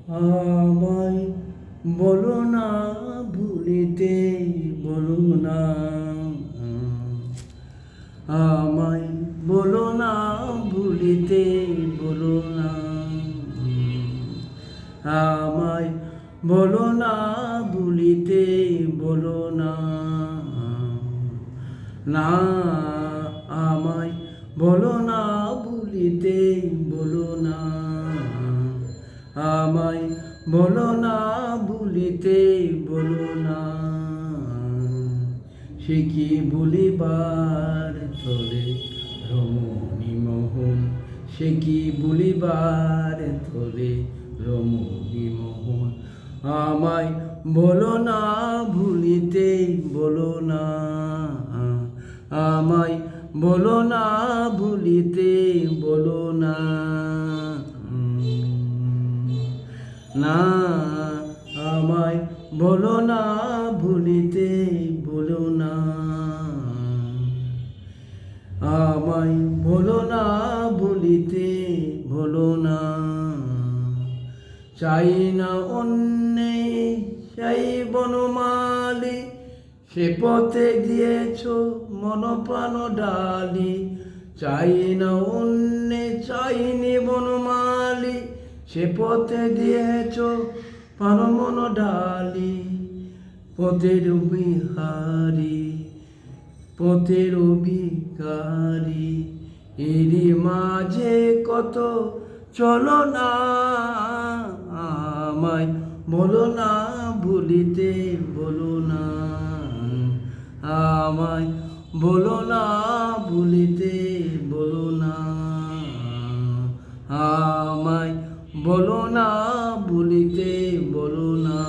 আমায় বলো না ভুলিতে, বলো না আমায় বলো না ভুলিতে, বলো না আমায় বলো না ভুলিতে, বলো না না আমায় বলো না ভুলিতে, বলো না আমায় বলো না ভুলিতে, বলো না সে কি ভুলিবার চলে রমণী মোহন, সে কি ভুলিবার চলে রমণী মোহন আমায় বলো না ভুলিতে, বলো না আমায় বলো না ভুলিতে, বলো না না আমায় বলো না ভুলিতে, বলো না আমায় বলো না ভুলিতে, বলো না চাই না অন্যে চাই বনমালী, সে পথে দিয়েছ মন প্রাণ ডালি চাই না অন্যে চাইনি বনমালী, সে পথে দিয়েছ প্রাণ মন ডালি পথের বিহারি, পথের ভিখারি এরই মাঝে কত চলো না আমায় বলো না ভুলিতে, বলো না আমায় বলো না ভুলিতে, বলো না আমায় বলো না ভুলিতে, বলো না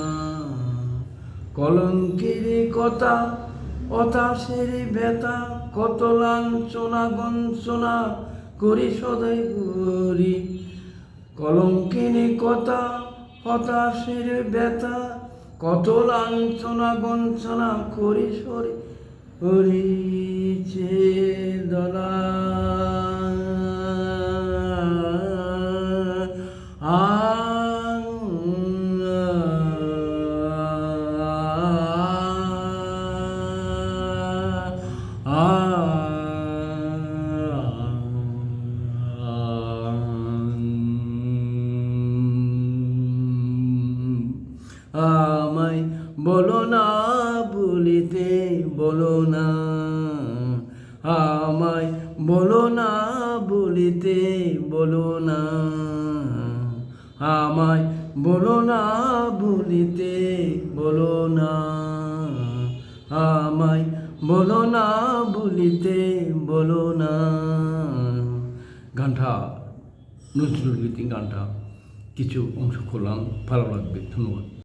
কলঙ্কের কথা হতাশের ব্যথা কত লাঞ্ছনা গঞ্চনা করি সদাই করি কলঙ্কিনী কথা হতাশের ব্যথা কত লাঞ্ছনা গঞ্চনা করি সরি করিছে দলা আমায় বলো না ভুলিতে, বলো না আমায় বলো না ভুলিতে, বলো না আমায় বলো না ভুলিতে, বলো না আমায় বলো না ভুলিতে, বলো না গানটা নজরুল গীতি গানটা কিছু অংশ করলাম, ভালো লাগবে। ধন্যবাদ।